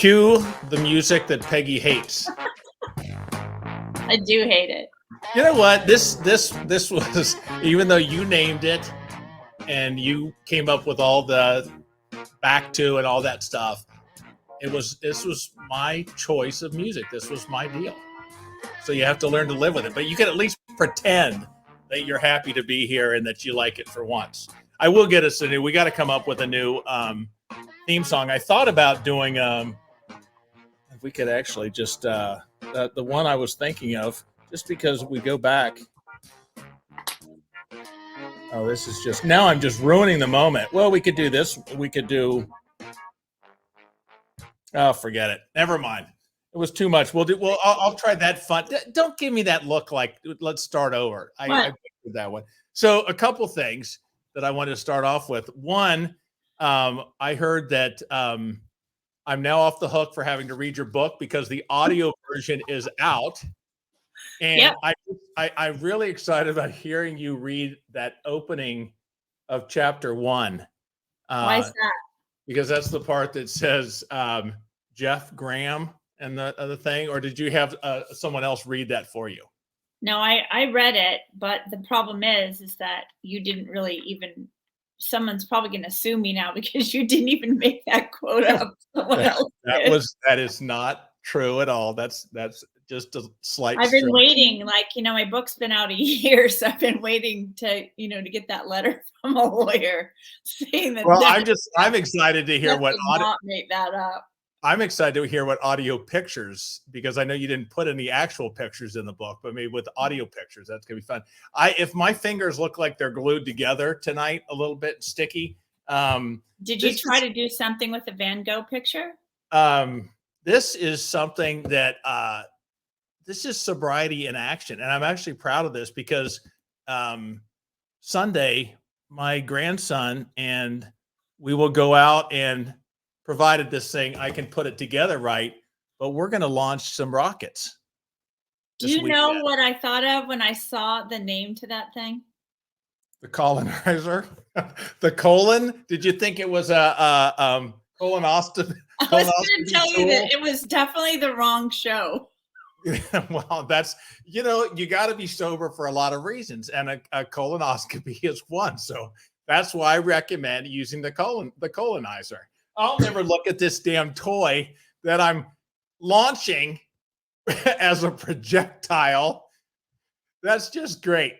Cue the music that Peggy hates. I do hate it. You know what? This was, even though you named it and you came up with all the back to and all that stuff, this was my choice of music. This was my deal. So you have to learn to live with it. But you can at least pretend that you're happy to be here and that you like it for once. I will get us a new. We got to come up with a new theme song. I thought about doing. If we could actually just the one I was thinking of, just because we go back. Oh, this is just now. I'm just ruining the moment. Well, we could do this. We could do. Oh, forget it. Never mind. It was too much. We'll do. Well, I'll try that fun. Don't give me that look like let's start over. I picked that one. So a couple things that I wanted to start off with. One, I heard that I'm now off the hook for having to read your book because the audio version is out. And yep. I'm really excited about hearing you read that opening of chapter 1. Why is that? Because that's the part that says Jeff Graham and the other thing. Or did you have someone else read that for you? No, I read it, but the problem is that you didn't really even. Someone's probably going to sue me now because you didn't even make that quote up. Someone else did. That is not true at all. That's just a slight. I've been waiting, my book's been out a year, so I've been waiting to get that letter from a lawyer saying that. Well, I'm excited to hear what not make that up. I'm excited to hear what audio pictures, because I know you didn't put any actual pictures in the book, but maybe with audio pictures, that's gonna be fun. If my fingers look like they're glued together tonight, a little bit sticky. Did you try to do something with the Van Gogh picture? This is something that this is sobriety in action, and I'm actually proud of this because Sunday, my grandson and we will go out and. Provided this thing, I can put it together right, but we're going to launch some rockets. Do you know what I thought of when I saw the name to that thing? The colonizer, the colon. Did you think it was a colonoscopy? I was going to tell you that it was definitely the wrong show. Well, that's you got to be sober for a lot of reasons, and a colonoscopy is one. So that's why I recommend using the colonizer. I'll never look at this damn toy that I'm launching as a projectile. That's just great.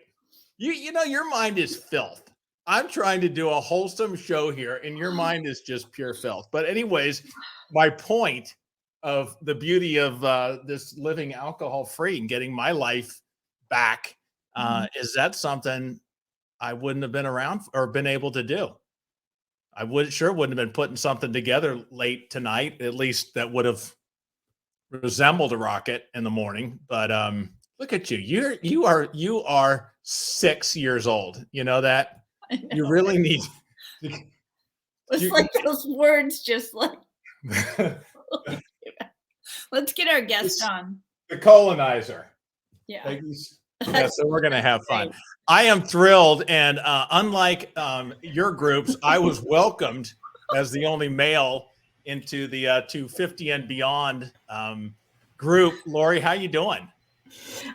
Your mind is filth. I'm trying to do a wholesome show here, and your mind is just pure filth. But anyways, my point of the beauty of this living alcohol-free and getting my life back is that something I wouldn't have been around or been able to do. I wouldn't have been putting something together late tonight, at least that would have resembled a rocket in the morning. But look at you. You are 6 years old. You know that? You really need it's like those words just like let's get our guest on. The colonizer. Yeah. Yeah, so we're going to have fun. I am thrilled. And unlike your groups, I was welcomed as the only male into the 250 and beyond group. Lori, how you doing?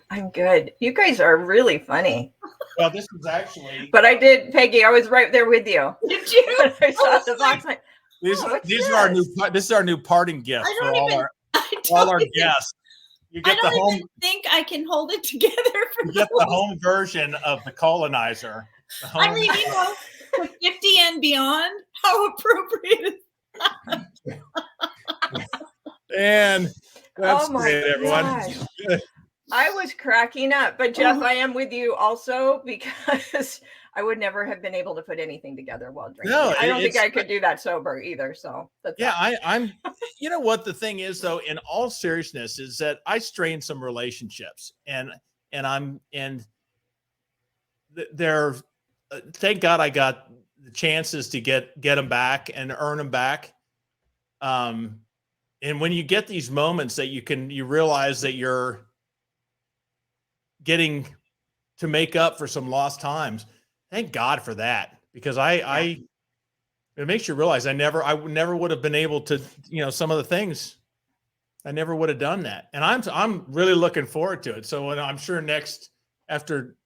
I'm good. You guys are really funny. Well, this is actually. But I did, Peggy. I was right there with you. Did you? I saw the box. Like, these are our new. This is our new parting gift for all our guests. You get I don't even think I can hold it together. You get the home version of the colonizer. I mean, 50 and beyond. How appropriate is that? And that's great, everyone. I was cracking up, but Jeff, I am with you also because I would never have been able to put anything together while drinking. No, I don't think I could do that sober either. So that's I'm. You know what the thing is, though, in all seriousness, is that I strain some relationships, and they're thank God I got the chances to get them back and earn them back. And when you get these moments that you realize that you're getting to make up for some lost times. Thank God for that, because it makes you realize I never would have been able to, some of the things I never would have done that. And I'm really looking forward to it. So when I'm sure next, after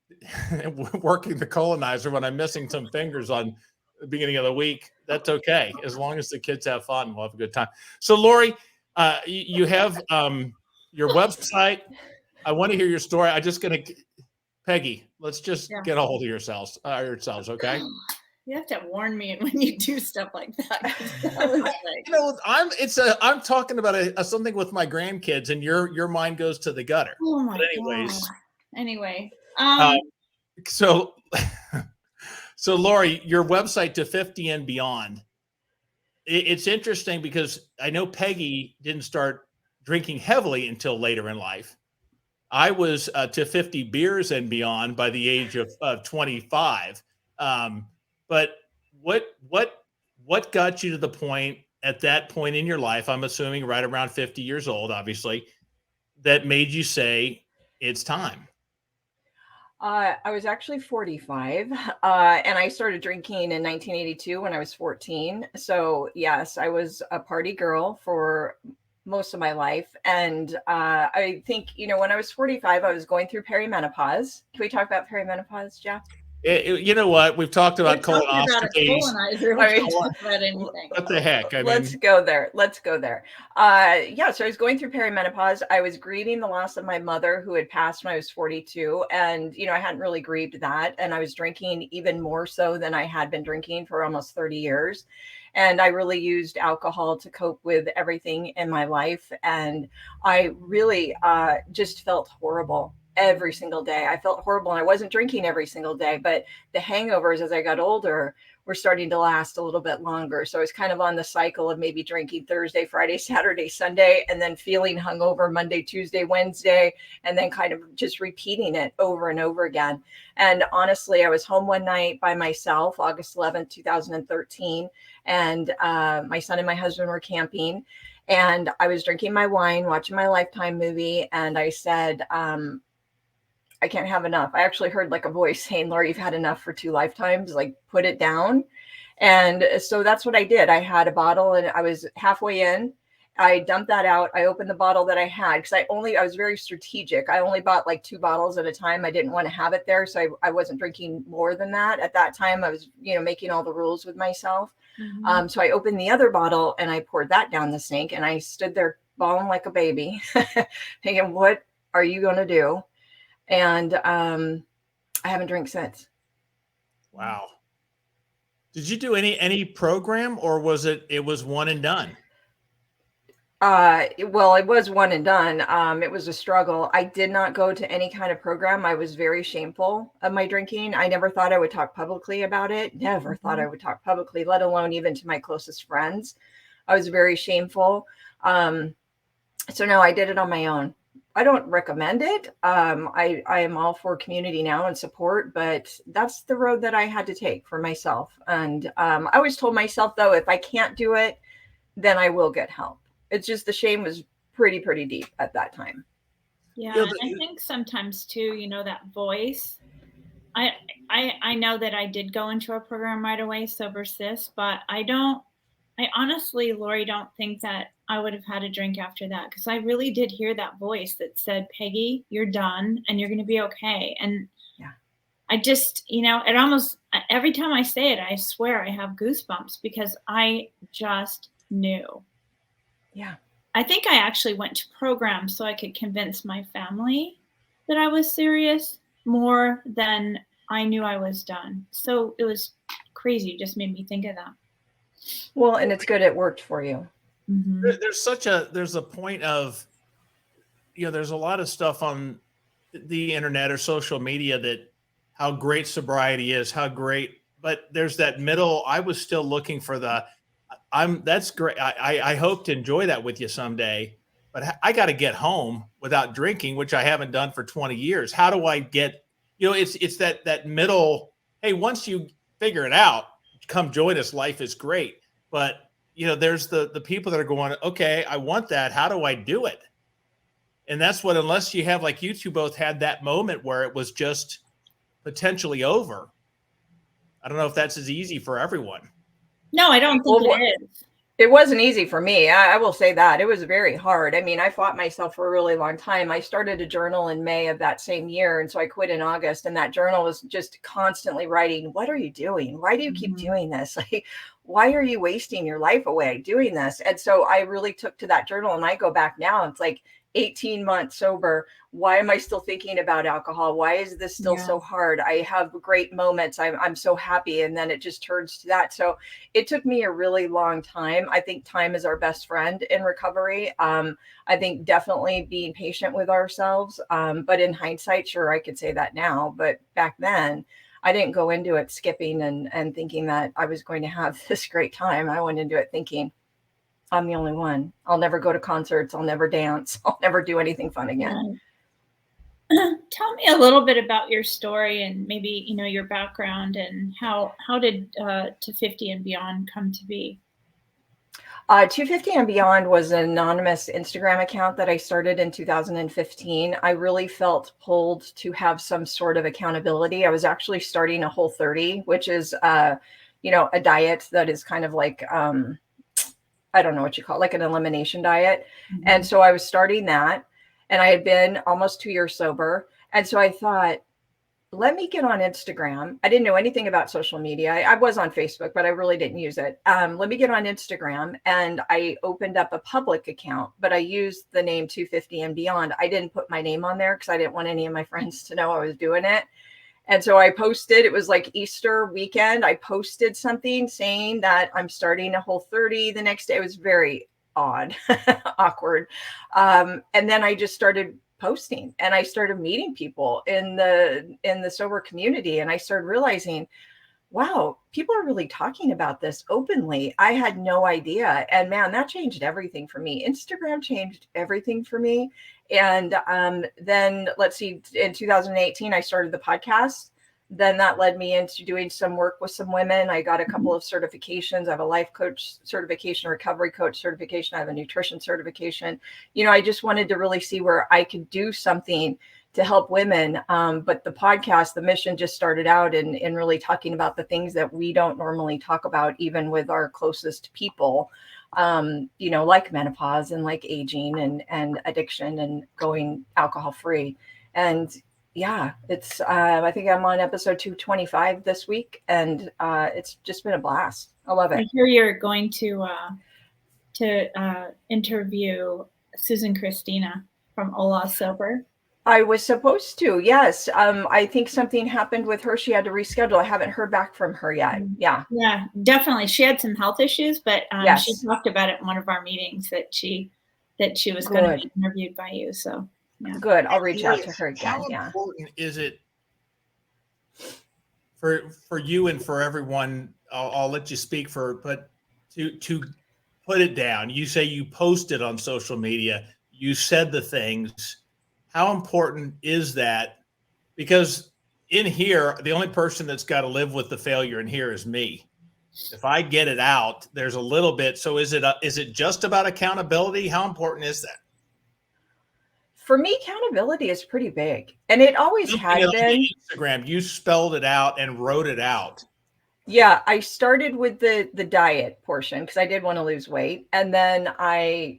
working the colonizer, when I'm missing some fingers on the beginning of the week, that's okay. As long as the kids have fun, we'll have a good time. So Lori, you have your website. I want to hear your story. Peggy, let's just get a hold of yourselves, okay? You have to warn me when you do stuff like that. I'm talking about something with my grandkids, and your mind goes to the gutter. Oh my God. Anyway, so Lori, your website, to 50 and Beyond. It's interesting because I know Peggy didn't start drinking heavily until later in life. I was to 50 beers and beyond by the age of 25. But what got you to the point at that point in your life, I'm assuming right around 50 years old, obviously, that made you say it's time? I was actually 45, and I started drinking in 1982 when I was 14. So yes, I was a party girl for most of my life. And I think, when I was 45, I was going through perimenopause. Can we talk about perimenopause, Jeff? You know what? We've talked about colonoscopies. What the heck? Let's go there. So I was going through perimenopause. I was grieving the loss of my mother, who had passed when I was 42. And, I hadn't really grieved that. And I was drinking even more so than I had been drinking for almost 30 years. And I really used alcohol to cope with everything in my life. And I really just felt horrible every single day. I felt horrible, and I wasn't drinking every single day, but the hangovers as I got older were starting to last a little bit longer. So I was kind of on the cycle of maybe drinking Thursday, Friday, Saturday, Sunday, and then feeling hungover Monday, Tuesday, Wednesday, and then kind of just repeating it over and over again. And honestly, I was home one night by myself, August 11th, 2013, and my son and my husband were camping, and I was drinking my wine, watching my Lifetime movie, and I said, I can't have enough. I actually heard like a voice saying, Lori, you've had enough for 2 lifetimes, like put it down. And so that's what I did. I had a bottle and I was halfway in. I dumped that out. I opened the bottle that I had because I was very strategic. I only bought like 2 bottles at a time. I didn't want to have it there. So I wasn't drinking more than that. At that time, I was, making all the rules with myself. Mm-hmm. So I opened the other bottle and I poured that down the sink, and I stood there bawling like a baby thinking, what are you going to do? And I haven't drank since. Wow. Did you do any program, or was it was one and done? Well, it was one and done. It was a struggle. I did not go to any kind of program. I was very shameful of my drinking. I never thought I would talk publicly about it. Never thought I would talk publicly, let alone even to my closest friends. I was very shameful. So no, I did it on my own. I don't recommend it. I am all for community now and support, but that's the road that I had to take for myself. And I always told myself, though, if I can't do it, then I will get help. It's just the shame was pretty deep at that time. Yeah, and I think sometimes too, that voice. I know that I did go into a program right away, Sober Sis, but I honestly, Lori, don't think that I would have had a drink after that, because I really did hear that voice that said, Peggy, you're done and you're going to be okay. And yeah, I just, it almost, every time I say it, I swear I have goosebumps because I just knew. Yeah. I think I actually went to programs so I could convince my family that I was serious more than I knew I was done. So it was crazy. It just made me think of that. Well, and it's good it worked for you. Mm-hmm. There's a point of, there's a lot of stuff on the internet or social media that how great sobriety is, how great, but there's that middle. I was still looking for that's great. I hope to enjoy that with you someday, but I got to get home without drinking, which I haven't done for 20 years. How do I get, it's that middle. Hey, once you figure it out, come join us. Life is great. But, there's the people that are going, okay, I want that. How do I do it? And that's what, unless you have, like you two both had that moment where it was just potentially over. I don't know if that's as easy for everyone. No, I don't think it is. It wasn't easy for me. I will say that. It was very hard. I mean, I fought myself for a really long time. I started a journal in May of that same year. And so I quit in August. And that journal was just constantly writing, what are you doing? Why do you keep doing this? Like, why are you wasting your life away doing this? And so I really took to that journal, and I go back now. It's like 18 months sober. Why am I still thinking about alcohol? Why is this still so hard? I have great moments. I'm so happy. And then it just turns to that. So it took me a really long time. I think time is our best friend in recovery. I think definitely being patient with ourselves. But in hindsight, sure, I could say that now. But back then, I didn't go into it skipping and thinking that I was going to have this great time. I went into it thinking, I'm the only one. I'll never go to concerts. I'll never dance. I'll never do anything fun again. Tell me a little bit about your story and maybe, you know, your background, and how did 250 and Beyond come to be? 250 and Beyond was an anonymous Instagram account that I started in 2015. I really felt pulled to have some sort of accountability. I was actually starting a Whole30, which is, you know, a diet that is kind of like, I don't know what you call it, like an elimination diet. And so I was starting that, and I had been almost 2 years sober. And so I thought, let me get on Instagram. I didn't know anything about social media. I was on Facebook, but I really didn't use it. Let me get on Instagram. And I opened up a public account, but I used the name 250 and Beyond. I didn't put my name on there because I didn't want any of my friends to know I was doing it. And so I posted, it was like Easter weekend. I posted something saying that I'm starting a Whole30 the next day. It was very odd, awkward. And then I just started posting, and I started meeting people in the sober community. And I started realizing, wow, people are really talking about this openly. I had no idea. And man, that changed everything for me. Instagram changed everything for me. And then let's see, in 2018, I started the podcast. Then that led me into doing some work with some women. I got a couple of certifications. I have a life coach certification, recovery coach certification. I have a nutrition certification. You know, I just wanted to really see where I could do something to help women. But the podcast, the mission just started out in really talking about the things that we don't normally talk about, even with our closest people, you know, like menopause and like aging and addiction and going alcohol free. And yeah, it's, I think I'm on episode 225 this week, and it's just been a blast. I love it. I hear you're going to interview Susan Christina from Ola Sober. I was supposed to, yes. I think something happened with her. She had to reschedule. I haven't heard back from her yet. Yeah. Yeah, definitely. She had some health issues, but Yes. she talked about it in one of our meetings that she was going to be interviewed by you. So yeah. Good. I'll reach out to her again. How Yeah. important is it for you and for everyone? I'll let you speak but to put it down. You say you posted on social media. You said the things. How important is that? Because in here, the only person that's got to live with the failure in here is me. If I get it out, there's a little bit. So is it just about accountability? How important is that? For me, accountability is pretty big, and it always had been. Instagram, you spelled it out and wrote it out. Yeah, I started with the diet portion because I did want to lose weight, and then I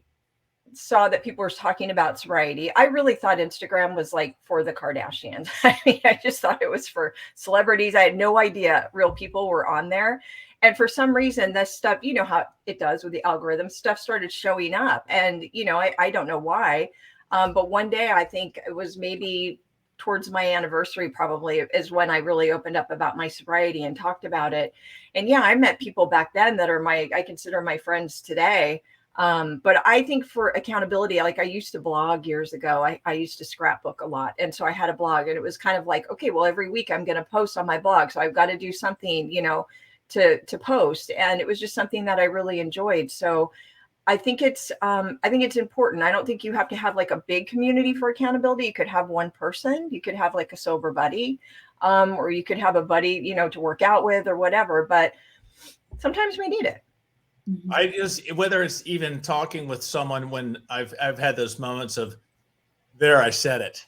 saw that people were talking about sobriety. I really thought Instagram was like for the Kardashians. I mean, I just thought it was for celebrities. I had no idea real people were on there. And for some reason, this stuff, you know how it does with the algorithm, stuff started showing up. And, you know, I don't know why. But one day, I think it was maybe towards my anniversary, probably, is when I really opened up about my sobriety and talked about it. And yeah, I met people back then that are I consider my friends today. But I think for accountability, like I used to blog years ago, I used to scrapbook a lot. And so I had a blog, and it was kind of like, okay, well, every week I'm going to post on my blog. So I've got to do something, you know, to post. And it was just something that I really enjoyed. So I think it's important. I don't think you have to have like a big community for accountability. You could have one person, you could have like a sober buddy, or you could have a buddy, you know, to work out with or whatever, but sometimes we need it. I just, whether it's even talking with someone when I've had those moments of, there, I said it,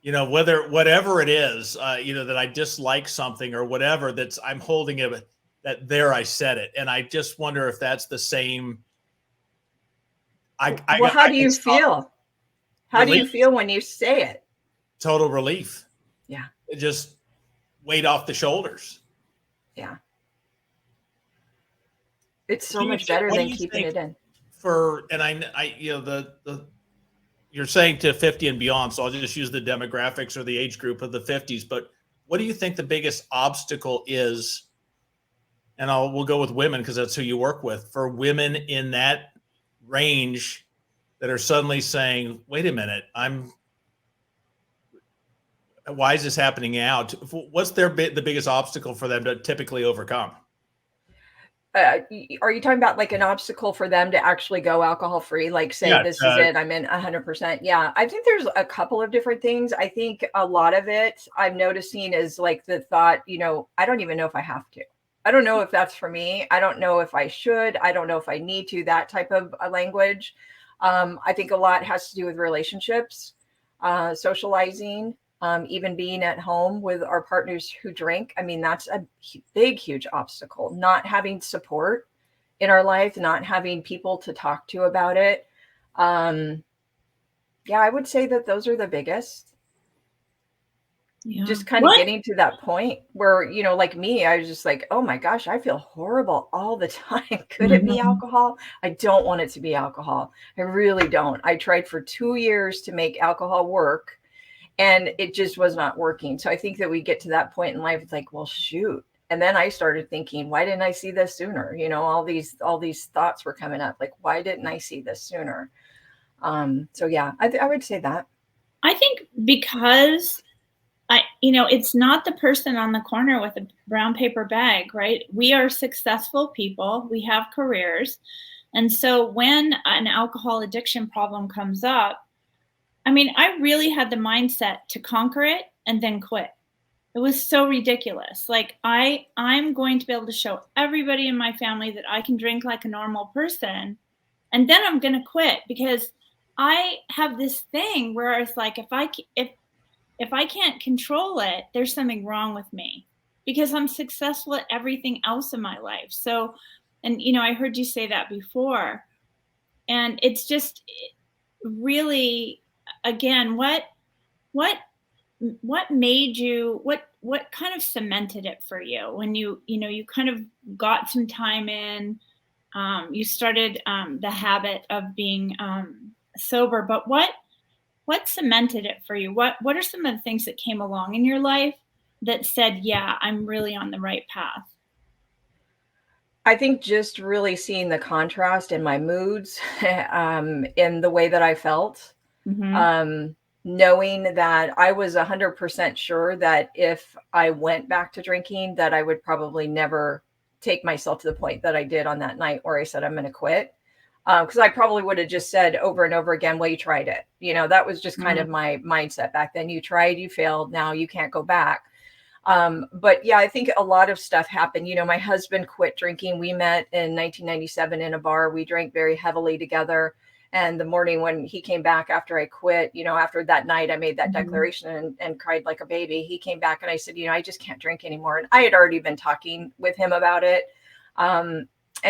you know, whatever it is, you know, that I dislike something or whatever, I'm holding it, that there I said it. And I just wonder if that's the same. How do you feel? How do you feel when you say it? Total relief. Yeah. It just weight off the shoulders. Yeah. It's so much better than keeping it in. You're saying to 50 and beyond, so I'll just use the demographics or the age group of the 50s. But what do you think the biggest obstacle is? And we'll go with women because that's who you work with, for women in that range that are suddenly saying, wait a minute, why is this happening now? What's the biggest obstacle for them to typically overcome? Are you talking about like an obstacle for them to actually go alcohol free? Like say, this is it, I'm in 100%. Yeah. I think there's a couple of different things. I think a lot of it I'm noticing is like the thought, I don't even know if I have to. I don't know if that's for me. I don't know if I should. I don't know if I need to, that type of language. I think a lot has to do with relationships, socializing, even being at home with our partners who drink. I mean, that's a big, huge obstacle. Not having support in our life, not having people to talk to about it. Yeah, I would say that those are the biggest. Yeah. Just kind of getting to that point where, like me, I was just like, oh my gosh, I feel horrible all the time. Could it be alcohol? I don't want it to be alcohol. I really don't. I tried for 2 years to make alcohol work and it just was not working. So I think that we get to that point in life. It's like, well, shoot. And then I started thinking, why didn't I see this sooner? All these thoughts were coming up. Like, why didn't I see this sooner? So yeah, I would say that. I think because it's not the person on the corner with a brown paper bag, right? We are successful people. We have careers. And so when an alcohol addiction problem comes up, I really had the mindset to conquer it and then quit. It was so ridiculous. Like I'm going to be able to show everybody in my family that I can drink like a normal person. And then I'm going to quit because I have this thing where it's like, if I can't control it, there's something wrong with me because I'm successful at everything else in my life. So, and I heard you say that before, and it's just really, again, what made you, what kind of cemented it for you when you kind of got some time in, you started the habit of being sober, but what cemented it for you? What are some of the things that came along in your life that said, yeah, I'm really on the right path? I think just really seeing the contrast in my moods, in the way that I felt, knowing that I was 100% sure that if I went back to drinking, that I would probably never take myself to the point that I did on that night where I said, I'm going to quit. Because I probably would have just said over and over again, well, you tried it. That was just kind of my mindset back then. You tried, you failed. Now you can't go back. But yeah, I think a lot of stuff happened. My husband quit drinking. We met in 1997 in a bar. We drank very heavily together. And the morning when he came back after I quit, after that night, I made that declaration and cried like a baby. He came back and I said, I just can't drink anymore. And I had already been talking with him about it. And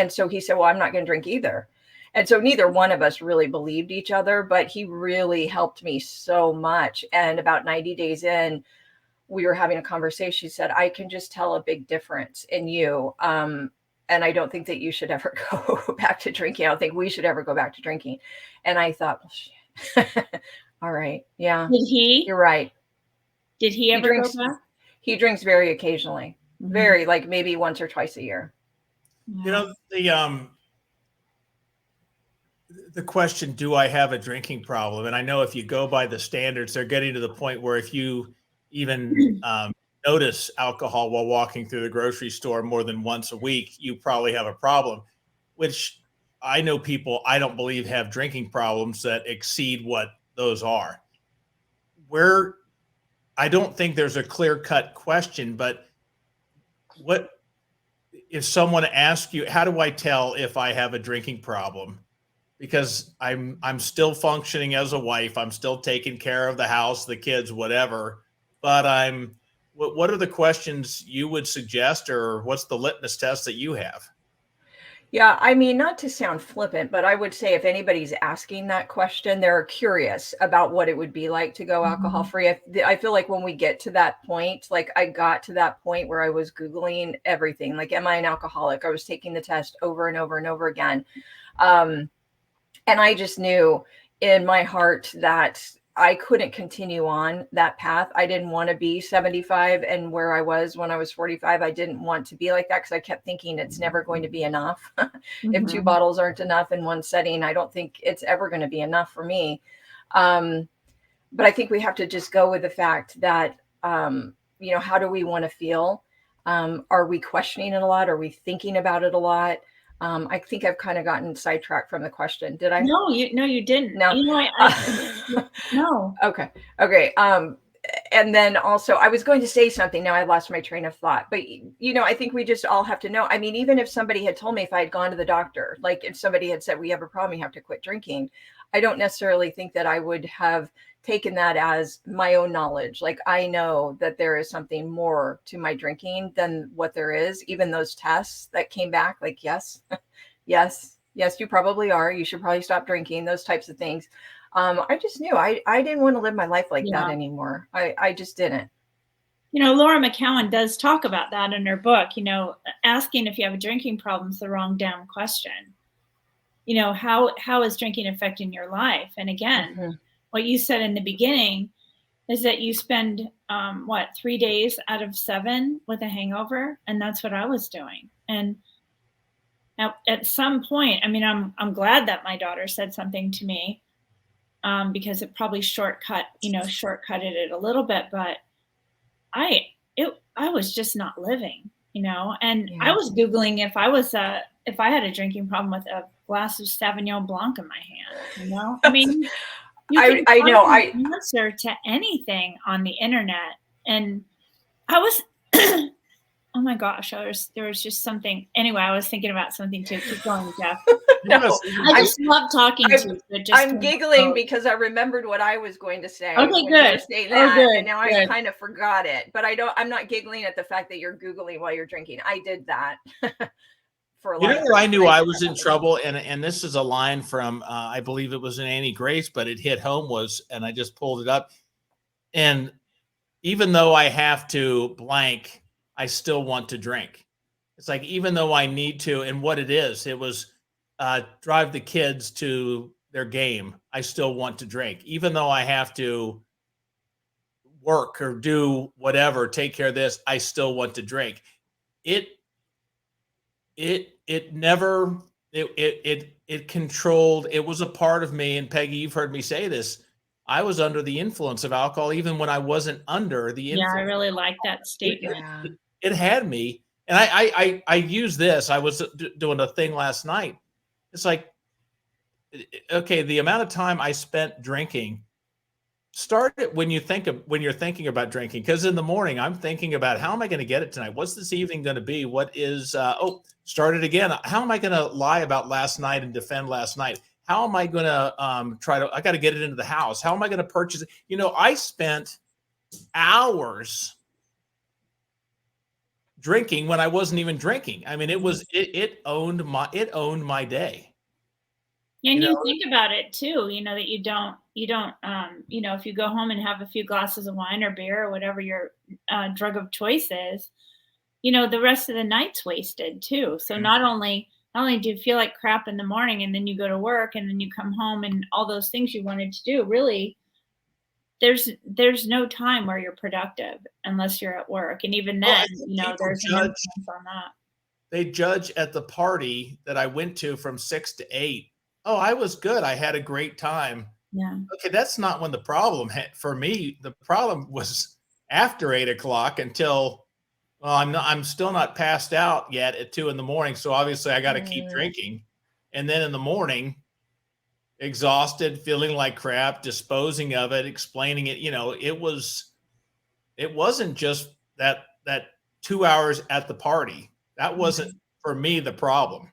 so he said, well, I'm not going to drink either. And so neither one of us really believed each other, but he really helped me so much. And about 90 days in, we were having a conversation. She said, I can just tell a big difference in you. And I don't think that you should ever go back to drinking. I don't think we should ever go back to drinking. And I thought, well, shit. All right. Yeah. Did he? You're right. Did he ever go back? He drinks very occasionally. Very, like maybe once or twice a year. The question, do I have a drinking problem? And I know if you go by the standards, they're getting to the point where if you even notice alcohol while walking through the grocery store more than once a week, you probably have a problem, which I know people I don't believe have drinking problems that exceed what those are. I don't think there's a clear-cut question, but what if someone asks you, how do I tell if I have a drinking problem? Because I'm still functioning as a wife. I'm still taking care of the house, the kids, whatever. But I'm what are the questions you would suggest, or what's the litmus test that you have? Yeah, I mean, not to sound flippant, but I would say if anybody's asking that question, they're curious about what it would be like to go alcohol free. I feel like when we get to that point, like I got to that point where I was Googling everything, like, am I an alcoholic? I was taking the test over and over and over again. And I just knew in my heart that I couldn't continue on that path. I didn't want to be 75 and where I was when I was 45. I didn't want to be like that because I kept thinking it's never going to be enough. If 2 bottles aren't enough in one setting, I don't think it's ever going to be enough for me. But I think we have to just go with the fact that, how do we want to feel? Are we questioning it a lot? Are we thinking about it a lot? I think I've kind of gotten sidetracked from the question. Did I? No, you didn't. No. No. Okay. And then also I was going to say something. Now I lost my train of thought, but I think we just all have to know. I mean, even if somebody had told me, if I had gone to the doctor, like if somebody had said, we have a problem, you have to quit drinking, I don't necessarily think that I would have taken that as my own knowledge. Like, I know that there is something more to my drinking than what there is. Even those tests that came back, like, yes, you probably are. You should probably stop drinking, those types of things. I just knew I didn't want to live my life like that anymore. I just didn't. Laura McCowan does talk about that in her book. Asking if you have a drinking problem is the wrong damn question. How is drinking affecting your life? And again, what you said in the beginning is that you spend 3 days out of 7 with a hangover, and that's what I was doing. And at some point, I mean, I'm glad that my daughter said something to me, because it probably shortcutted it a little bit, but I was just not living, and I was Googling if I had a drinking problem with a glass of Sauvignon Blanc in my hand, I mean, you can find an answer to anything on the internet. And I was, oh my gosh, there was just something. Anyway, I was thinking about something too. Keep going, Jeff. No, I just love talking to you. I'm giggling because I remembered what I was going to say. Okay, good. Good. And now I kind of forgot it. But I'm not giggling at the fact that you're Googling while you're drinking. I did that. For a where I knew I was in trouble, and this is a line from I believe it was in Annie Grace, but it hit home, and I just pulled it up. And even though I have to blank, I still want to drink. It's like, even though I need to, and what it was drive the kids to their game, I still want to drink. Even though I have to work or do whatever, take care of this, I still want to drink. It controlled. It was a part of me. And Peggy, you've heard me say this. I was under the influence of alcohol, even when I wasn't under the influence. Yeah, I really like that statement. It had me. And I use this. I was doing a thing last night. It's like, okay, the amount of time I spent drinking started when you're thinking about drinking. Because in the morning, I'm thinking about, how am I going to get it tonight? What's this evening going to be? What is, started again. How am I going to lie about last night and defend last night? How am I going to I got to get it into the house. How am I going to purchase it? I spent hours drinking when I wasn't even drinking. I mean, it owned my day. And you think about it too, that you don't, if you go home and have a few glasses of wine or beer or whatever your drug of choice is, the rest of the night's wasted too. So not only do you feel like crap in the morning, and then you go to work, and then you come home, and all those things you wanted to do, really, there's no time where you're productive unless you're at work. And even then, there's an influence on that. They judge at the party that I went to from 6 to 8. Oh, I was good. I had a great time. Yeah. Okay, that's not when the problem for me. The problem was after 8 o'clock until, well, I'm still not passed out yet at 2 a.m. So obviously I got to keep drinking. And then in the morning, exhausted, feeling like crap, disposing of it, explaining it. It wasn't just that 2 hours at the party. That wasn't for me the problem.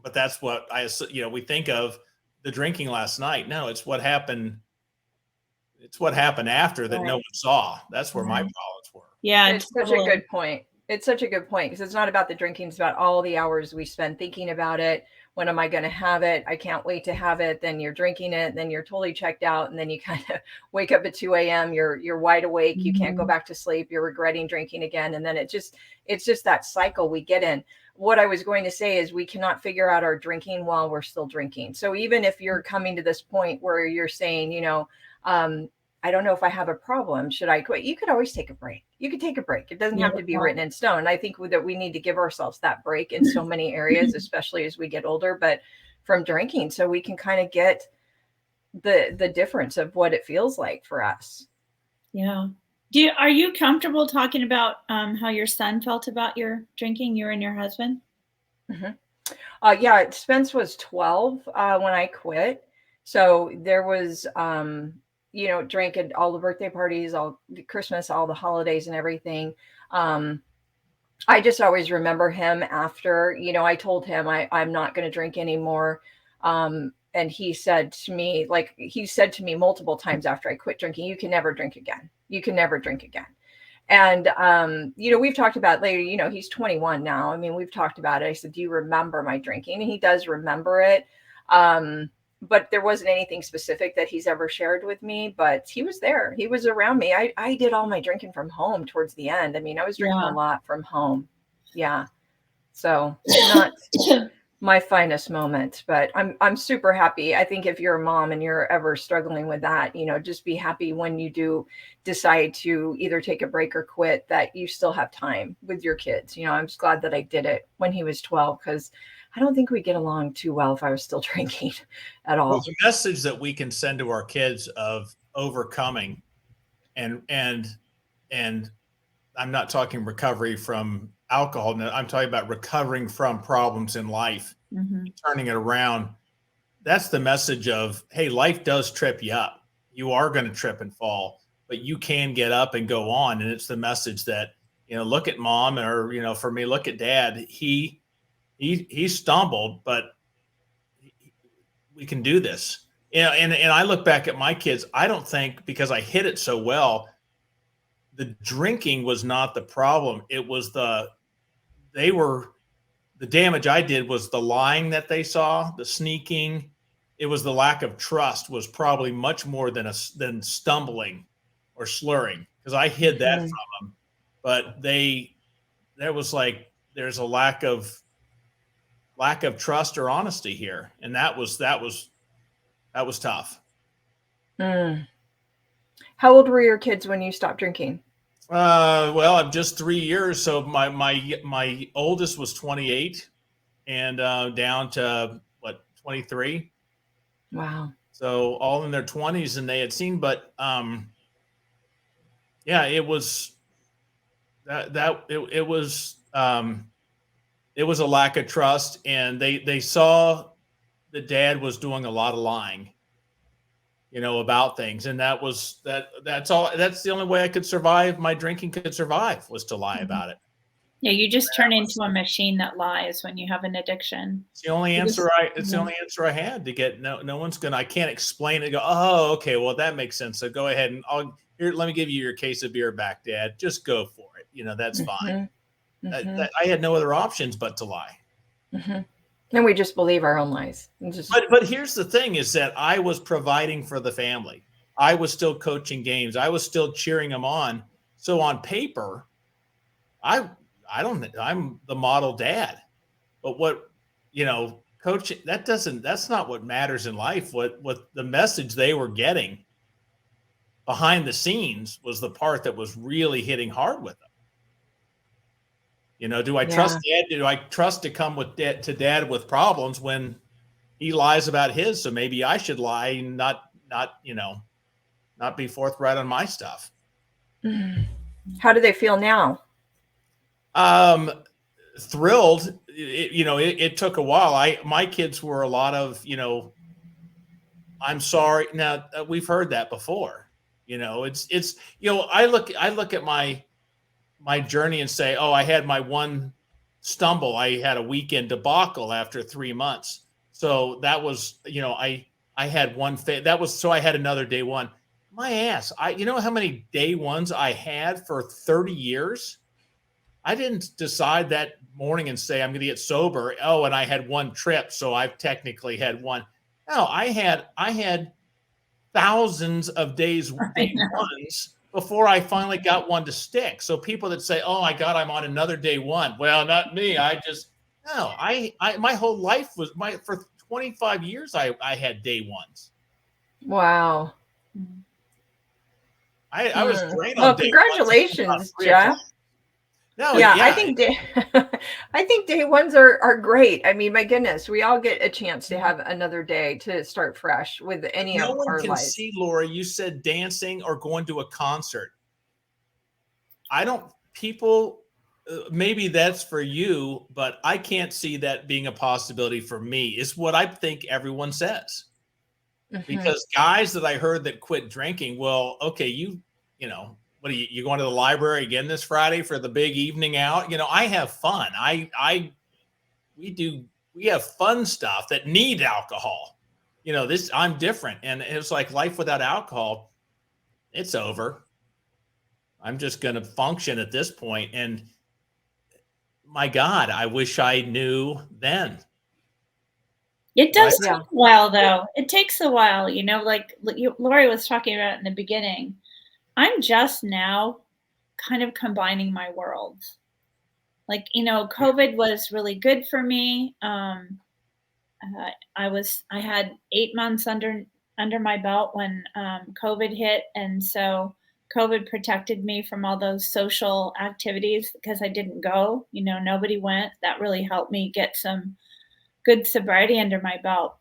But that's what we think of the drinking last night. No, it's what happened. It's what happened after that no one saw. That's where my problem notes were. Yeah, It's such a good point. It's such a good point because it's not about the drinking. It's about all the hours we spend thinking about it. When am I going to have it? I can't wait to have it. Then you're drinking it. Then you're totally checked out. And then you kind of wake up at 2 a.m. You're wide awake. You can't go back to sleep. You're regretting drinking again. And then it's just that cycle we get in. What I was going to say is we cannot figure out our drinking while we're still drinking. So even if you're coming to this point where you're saying, I don't know if I have a problem. Should I quit? You could always take a break. You could take a break. It doesn't have to be written in stone. And I think that we need to give ourselves that break in so many areas, especially as we get older, but from drinking, so we can kind of get the difference of what it feels like for us. Yeah. Are you comfortable talking about how your son felt about your drinking, you and your husband? Mm-hmm. Yeah, Spence was 12 when I quit. So there was drank at all the birthday parties, all Christmas, all the holidays and everything. I just always remember him after, I told him I'm not going to drink anymore. And he said to me multiple times after I quit drinking, you can never drink again. You can never drink again. And, we've talked about later, he's 21 now. I mean, we've talked about it. I said, do you remember my drinking? And he does remember it. But there wasn't anything specific that he's ever shared with me, but he was there. He was around me. I did all my drinking from home towards the end. I mean, I was drinking a lot from home. Yeah. So not my finest moment, but I'm super happy. I think if you're a mom and you're ever struggling with that, just be happy when you do decide to either take a break or quit, that you still have time with your kids. I'm just glad that I did it when he was 12, because I don't think we get along too well if I was still drinking at all. Well, the message that we can send to our kids of overcoming and I'm not talking recovery from alcohol. No, I'm talking about recovering from problems in life, turning it around. That's the message of, hey, life does trip you up. You are going to trip and fall, but you can get up and go on. And it's the message that, look at mom, or, for me, look at dad. He stumbled, but we can do this. And I look back at my kids, I don't think, because I hit it so well, the drinking was not the problem. It was the damage I did was the lying that they saw, the sneaking. It was the lack of trust was probably much more than stumbling or slurring, because I hid that from them. But there's a lack of trust or honesty here. And that was tough. How old were your kids when you stopped drinking? Well, I'm just 3 years. So my oldest was 28 and down to 23. Wow. So all in their 20s, and they had seen, but yeah, it was it was a lack of trust, and they saw that dad was doing a lot of lying, about things. And that's the only way I could survive. My drinking could survive was to lie about it. Yeah. You just turn into a machine that lies when you have an addiction. It's the only answer I had to get. No one's I can't explain it. Go, oh, okay. Well, that makes sense. So go ahead and let me give you your case of beer back, Dad. Just go for it. That's fine. I had no other options but to lie. And we just believe our own lies. But here's the thing, is that I was providing for the family. I was still coaching games. I was still cheering them on. So on paper, I'm the model dad. But coaching, that's not what matters in life. What the message they were getting behind the scenes was the part that was really hitting hard with them. Do I trust dad? Do I trust to come to dad with problems when he lies about his? So maybe I should lie and not be forthright on my stuff. How do they feel now? Thrilled. It took a while. My kids were a lot of, I'm sorry. Now we've heard that before. I look at my journey and say, oh, I had my one stumble. I had a weekend debacle after 3 months. So that was, I had one that was, so I had another day one. my ass. You know how many day ones I had for 30 years? I didn't decide that morning and say I'm going to get sober. Oh, and I had one trip, so I've technically had one. No, I had thousands of day ones before I finally got one to stick. So people that say, "Oh my God, I'm on another day one," well, not me. My whole life was for 25 years. I had day ones. Wow. I was great on Well, day congratulations, Jeff. No, yeah, yeah. I think I think day ones are great. I mean, my goodness, we all get a chance to have another day to start fresh with any no of one our can lives. see, Lori, you said dancing or going to a concert. I don't, people, maybe that's for you, but I can't see that being a possibility for me, is what I think everyone says. Because guys that I heard that quit drinking, well, okay, you know, what are you going to the library again this Friday for the big evening out? You know, I have fun. We have fun stuff that need alcohol. You know, I'm different. And it's like life without alcohol, it's over. I'm just going to function at this point. And my God, I wish I knew then. It does take a while, though. It takes a while, you know, like Lori was talking about in the beginning. I'm just now kind of combining my worlds. Like, you know, COVID was really good for me. I had 8 months under my belt when COVID hit, and so COVID protected me from all those social activities because I didn't go. You know, nobody went. That really helped me get some good sobriety under my belt.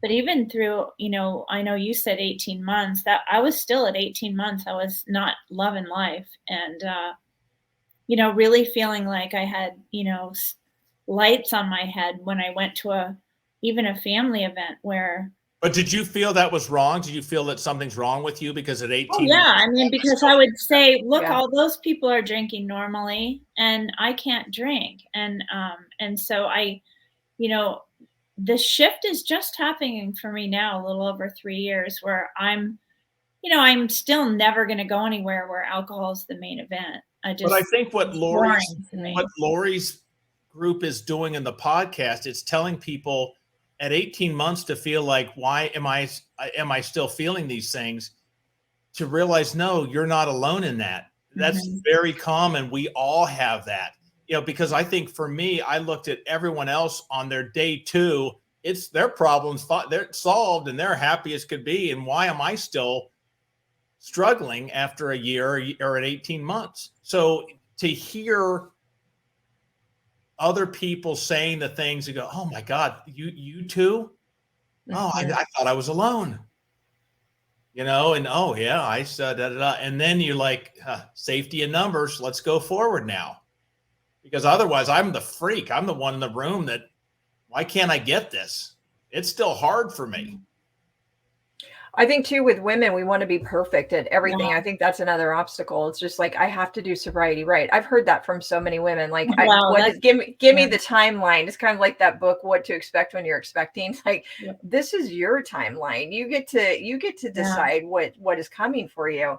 But even through, you know, I know you said 18 months, that I was still at 18 months. I was not loving life, and you know, really feeling like I had, you know, lights on my head when I went to even a family event where. But did you feel that was wrong? Did you feel that something's wrong with you because at 18 Oh, yeah. months, I mean, because I would say, look, all those people are drinking normally and I can't drink. And so I, you know, the shift is just happening for me now, a little over 3 years, where I'm, you know, I'm still never going to go anywhere where alcohol is the main event. But I think what Lori's group is doing in the podcast, it's telling people at 18 months to feel like, why am I still feeling these things? To realize, no, you're not alone in that. That's very common. We all have that. You know, because I think for me, I looked at everyone else on their day 2. It's their problems, they're solved and they're happy as could be. And why am I still struggling after a year or at 18 months? So to hear other people saying the things, you go, oh my God, you too? Oh, I thought I was alone. You know, and oh yeah, I said and then you're like, safety in numbers. Let's go forward now, because otherwise, I'm the freak. I'm the one in the room that, why can't I get this? It's still hard for me. I think too, with women, we want to be perfect at everything. I think that's another obstacle. It's just like, I have to do sobriety right. I've heard that from so many women. Like, give me the timeline. It's kind of like that book, What to Expect When You're Expecting. It's like, this is your timeline. You get to decide what is coming for you.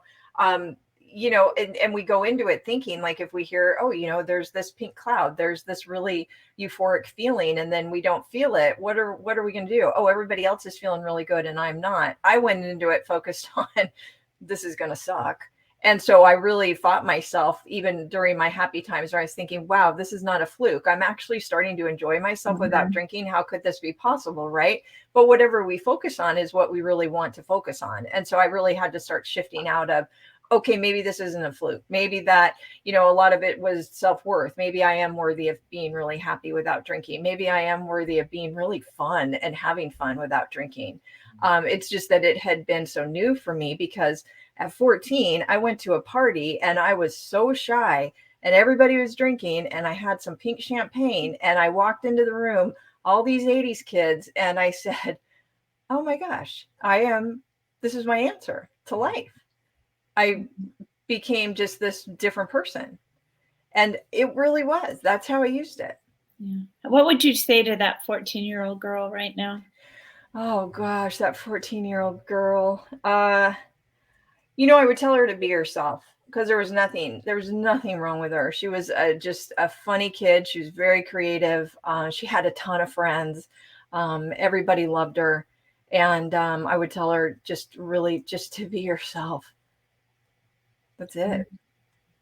You know, and we go into it thinking, like, if we hear, oh, you know, there's this pink cloud, there's this really euphoric feeling, and then we don't feel it, what are we going to do? Oh, everybody else is feeling really good and I'm not. I went into it focused on, this is going to suck. And so I really fought myself, even during my happy times, where I was thinking, wow, this is not a fluke. I'm actually starting to enjoy myself without drinking. How could this be possible? Right. But whatever we focus on is what we really want to focus on. And so I really had to start shifting out of, okay, maybe this isn't a fluke. Maybe that, you know, a lot of it was self-worth. Maybe I am worthy of being really happy without drinking. Maybe I am worthy of being really fun and having fun without drinking. It's just that it had been so new for me, because at 14, I went to a party and I was so shy and everybody was drinking and I had some pink champagne and I walked into the room, all these 80s kids, and I said, oh my gosh, this is my answer to life. I became just this different person. And it really was. That's how I used it. Yeah. What would you say to that 14-year-old girl right now? Oh gosh, that 14-year-old girl. I would tell her to be herself, because there was nothing wrong with her. She was just a funny kid. She was very creative. She had a ton of friends. Everybody loved her. And I would tell her just to be yourself. That's it.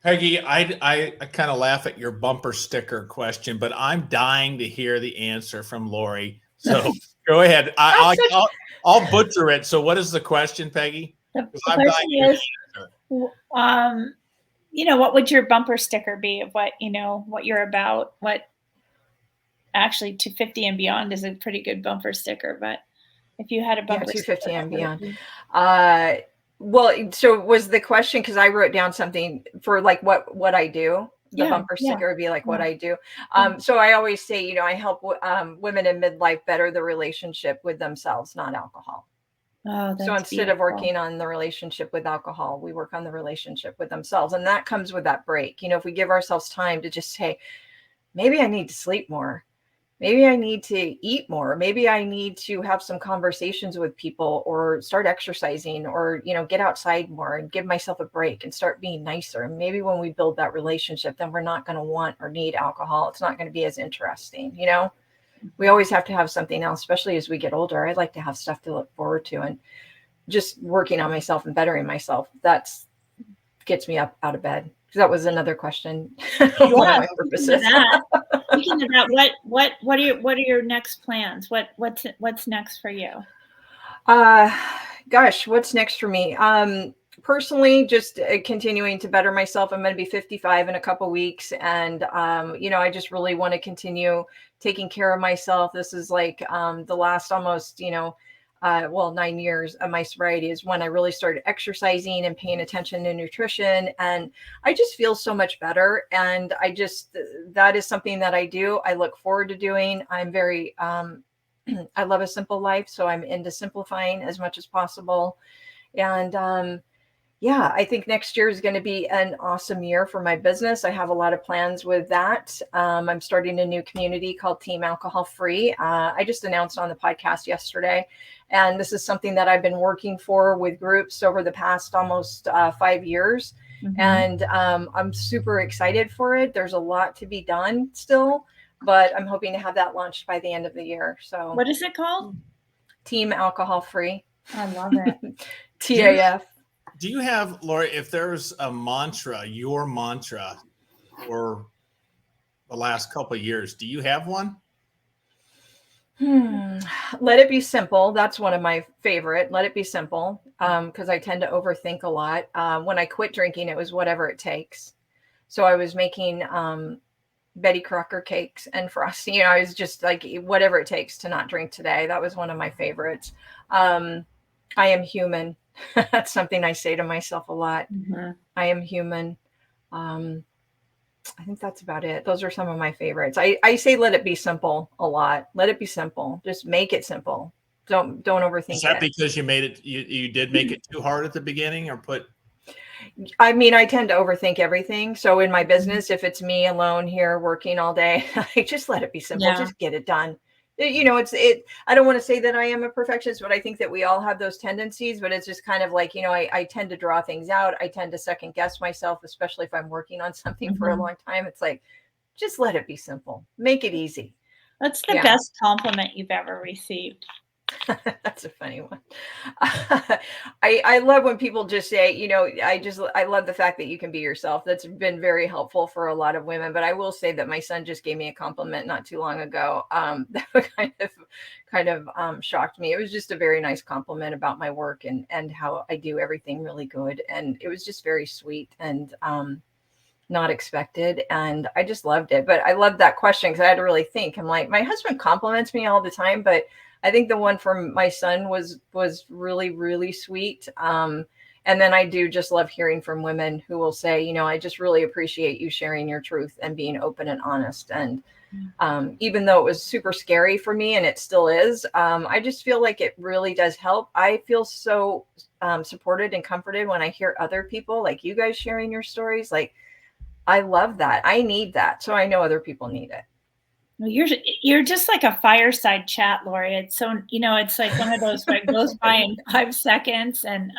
Peggy, I kind of laugh at your bumper sticker question, but I'm dying to hear the answer from Lori. So go ahead. I'll butcher it. So what is the question, Peggy? The question is, what would your bumper sticker be of what you're about? What actually 250 and beyond is a pretty good bumper sticker, but if you had a bumper 250 sticker, and beyond. Well, so was the question, because I wrote down something for like what I do. The bumper sticker would be like what I do. So I always say, I help women in midlife better the relationship with themselves, not alcohol. Oh, that's so instead of working on the relationship with alcohol, we work on the relationship with themselves. And that comes with that break. If we give ourselves time to just say, maybe I need to sleep more. Maybe I need to eat more. Maybe I need to have some conversations with people, or start exercising, or, get outside more and give myself a break and start being nicer. And maybe when we build that relationship, then we're not going to want or need alcohol. It's not going to be as interesting. We always have to have something else, especially as we get older. I like to have stuff to look forward to, and just working on myself and bettering myself. That's gets me up out of bed. That was another question. One of my purposes. Speaking of that, what are your next plans? What's next for you? Gosh, what's next for me? Personally, just continuing to better myself. I'm going to be 55 in a couple weeks, and I just really want to continue taking care of myself. This is like the last almost 9 years of my sobriety is when I really started exercising and paying attention to nutrition. And I just feel so much better. And that is something that I do. I look forward to doing. I'm very, I love a simple life. So I'm into simplifying as much as possible. And I think next year is going to be an awesome year for my business. I have a lot of plans with that. I'm starting a new community called Team Alcohol Free. I just announced on the podcast yesterday. And this is something that I've been working for with groups over the past almost 5 years. Mm-hmm. And I'm super excited for it. There's a lot to be done still, but I'm hoping to have that launched by the end of the year. So what is it called? Team Alcohol Free. I love it. TAF. Do you have, Lori, if there's a mantra, your mantra for the last couple of years, do you have one? Let it be simple. That's one of my favorite. Let it be simple. Because I tend to overthink a lot. When I quit drinking, it was whatever it takes. So I was making Betty Crocker cakes and frosting. I was just like, whatever it takes to not drink today. That was one of my favorites. I am human. That's something I say to myself a lot. Mm-hmm. I am human. I think that's about it. Those are some of my favorites. I say, let it be simple a lot. Let it be simple. Just make it simple. Don't overthink it. Is that because you made it, you did make it too hard at the beginning, or I mean, I tend to overthink everything. So in my business, if it's me alone here working all day, I just let it be simple. Yeah. Just get it done. I don't want to say that I am a perfectionist, but I think that we all have those tendencies, but it's just kind of like, I tend to draw things out. I tend to second guess myself, especially if I'm working on something for a long time. It's like, just let it be simple. Make it easy. That's the best compliment you've ever received. That's a funny one. I love when people just say, I love the fact that you can be yourself. That's been very helpful for a lot of women. But I will say that my son just gave me a compliment not too long ago. That kind of shocked me. It was just a very nice compliment about my work and how I do everything really good. And it was just very sweet and not expected. And I just loved it. But I loved that question because I had to really think. I'm like, my husband compliments me all the time, but I think the one from my son was really, really sweet. And then I do just love hearing from women who will say, I just really appreciate you sharing your truth and being open and honest. And even though it was super scary for me, and it still is, I just feel like it really does help. I feel so supported and comforted when I hear other people like you guys sharing your stories. Like, I love that. I need that. So I know other people need it. Well, you're just like a fireside chat, Lori. It's so, it's like one of those that goes by in 5 seconds. And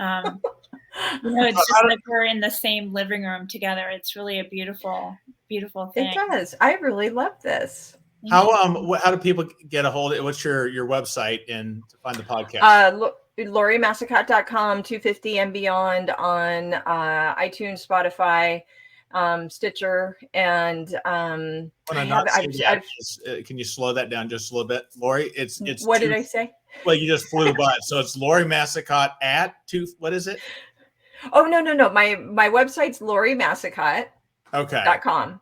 It's just like we're in the same living room together. It's really a beautiful, beautiful thing. It does. I really love this. How do people get a hold of it? What's your website and to find the podcast? LoriMassicot.com, 250 and beyond on iTunes, Spotify, Stitcher, and can you slow that down just a little bit, Lori? It's what did I say? Well, you just flew by it. So it's Lori Massicot what is it? Oh, no. My website's LoriMassicot. Okay. .com.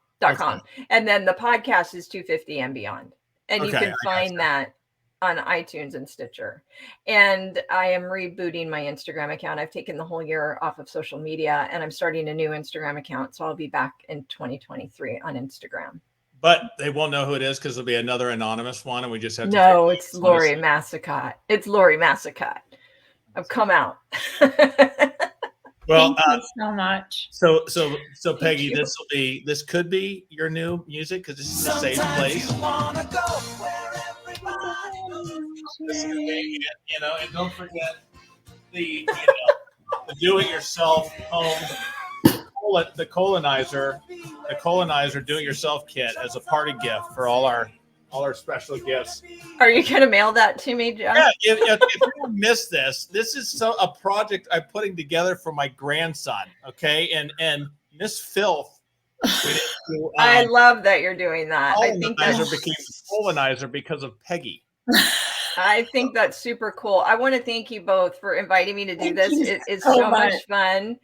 And then the podcast is 250 and beyond. And you can find that on iTunes and Stitcher. And I am rebooting my Instagram account. I've taken the whole year off of social media and I'm starting a new Instagram account. So I'll be back in 2023 on Instagram. But they won't know who it is because there'll be another anonymous one and we just have to. No, it's Lori Massicot. It's Lori Massicot. I've come out. Well, thank you so much. So Peggy, this could be your new music because this is a safe place. And don't forget the do-it-yourself home, the colonizer do-it-yourself kit as a party gift for all our special gifts. Are you going to mail that to me, Jeff? Yeah, if you miss this is a project I'm putting together for my grandson. Okay, and Miss Filth. I love that you're doing that. I think that became colonizer because of Peggy. I think that's super cool. I want to thank you both for inviting me to do this. It is so much fun.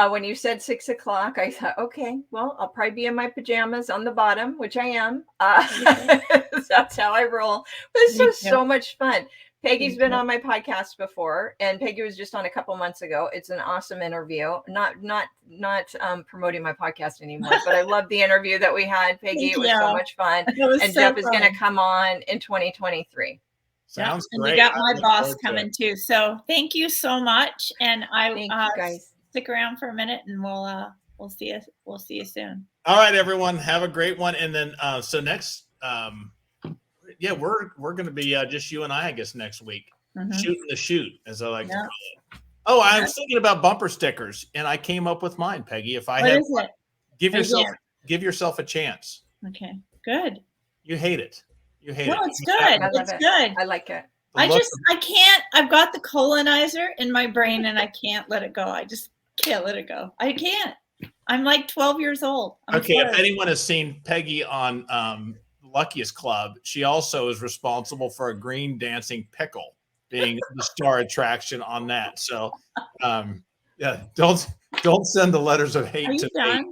When you said 6 o'clock, I thought, okay, well, I'll probably be in my pajamas on the bottom, which I am. That's how I roll. But it's just so much fun. Peggy's been on my podcast before, and Peggy was just on a couple months ago. It's an awesome interview. Not promoting my podcast anymore, but I love the interview that we had, Peggy. It was so much fun. And Jeff is going to come on in 2023. Sounds and great. We got my boss coming too. So thank you so much. And thank you guys. Stick around for a minute and we'll see you soon. All right, everyone. Have a great one. And then so next we're gonna be just you and I guess next week. Shooting the shoot, as I like to call it. Oh, I was thinking about bumper stickers and I came up with mine, Peggy. If I had give yourself a chance. Okay, good. You hate it. You hate it. No, it's good. It's good. I like it. I can't. I've got the colonizer in my brain and I can't let it go. I just can't let it go. I can't. I'm like 12 years old. If anyone has seen Peggy on Luckiest Club, she also is responsible for a green dancing pickle being the star attraction on that. So don't send the letters of hate to me.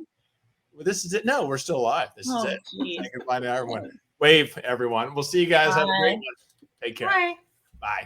Well, this is it. No, we're still alive. This is it. Say goodbye to everyone. Wave, everyone. We'll see you guys. Have a great one. Take care. Bye. Bye.